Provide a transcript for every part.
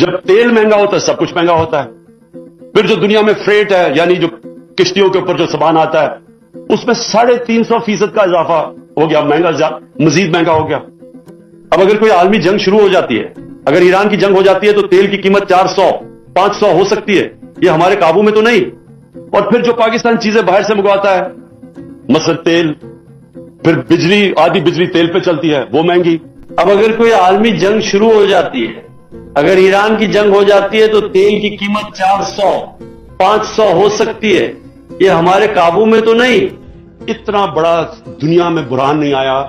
جب تیل مہنگا ہوتا ہے سب کچھ مہنگا ہوتا ہے. پھر جو دنیا میں فریٹ ہے یعنی جو کشتیوں کے اوپر جو سامان آتا ہے اس میں 350% کا اضافہ ہو گیا, مزید مہنگا ہو گیا. اب اگر کوئی عالمی جنگ شروع ہو جاتی ہے, اگر ایران کی جنگ ہو جاتی ہے تو تیل کی قیمت 400-500 ہو سکتی ہے. یہ ہمارے قابو میں تو نہیں. اور پھر جو پاکستان چیزیں باہر سے منگواتا ہے, مثلا تیل, پھر بجلی, آدھی بجلی تیل پہ چلتی ہے, وہ مہنگی. اب اگر کوئی عالمی جنگ شروع ہو جاتی ہے, اگر ایران کی جنگ ہو جاتی ہے تو تیل کی قیمت 400-500 ہو سکتی ہے. یہ ہمارے قابو میں تو نہیں. اتنا بڑا دنیا میں بحران نہیں آیا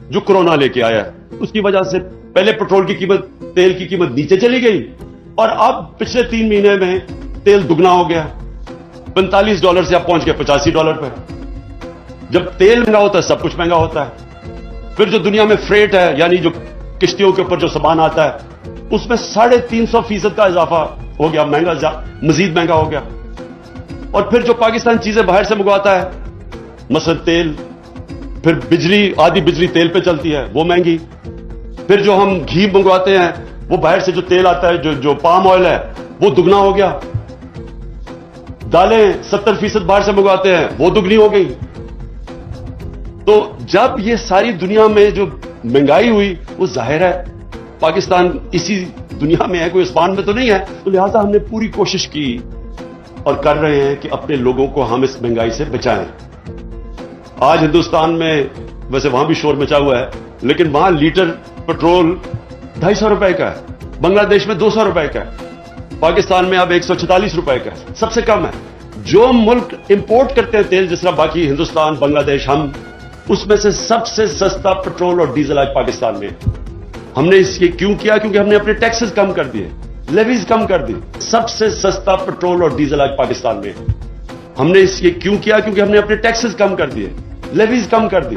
جو کورونا لے کے آیا. اس کی وجہ سے پہلے پیٹرول کی قیمت, تیل کی قیمت نیچے چلی گئی, اور اب پچھلے 3 مہینے میں تیل دگنا ہو گیا. $45 سے اب پہنچ گیا $85 پہ. جب تیل مہنگا ہوتا ہے سب کچھ مہنگا ہوتا ہے. پھر جو دنیا میں فریٹ ہے یعنی جو کشتیوں کے اوپر جو سامان آتا ہے اس میں 350% کا اضافہ ہو گیا, مزید مہنگا ہو گیا. اور پھر جو پاکستان چیزیں باہر سے منگواتا ہے, مثلا تیل, پھر بجلی, آدھی بجلی تیل پہ چلتی ہے, وہ مہنگی. پھر جو ہم گھی منگواتے ہیں وہ باہر سے جو تیل آتا ہے, جو پام آئل ہے, وہ دگنا ہو گیا. دالیں 70% باہر سے منگواتے ہیں, وہ دگنی ہو گئی. تو جب یہ ساری دنیا میں جو مہنگائی ہوئی, وہ ظاہر ہے پاکستان اسی دنیا میں ہے, کوئی اسپان میں تو نہیں ہے. تو لہذا ہم نے پوری کوشش کی اور کر رہے ہیں کہ اپنے لوگوں کو ہم اس مہنگائی سے بچائیں. آج ہندوستان میں ویسے وہاں بھی شور مچا ہوا ہے, لیکن وہاں لیٹر پیٹرول 250 روپے کا ہے, بنگلہ دیش میں 200 روپے کا ہے, پاکستان میں اب 146 روپے کا ہے, سب سے کم ہے. جو ملک امپورٹ کرتے ہیں تیل, جس طرح باقی ہندوستان, بنگلہ دیش, ہم اس میں سے سب سے سستا پیٹرول اور ڈیزل آج پاکستان میں. ہم نے اس یہ کیوں کیا؟ کیونکہ ہم نے اپنے ٹیکسز کم کر دیے, لیویز کم کر دی. سب سے سستا پیٹرول اور ڈیزل آج پاکستان میں. ہم نے اس یہ کیوں کیا؟ کیونکہ ہم نے اپنے ٹیکسز کم کر دیے, لیویز کم کر دی.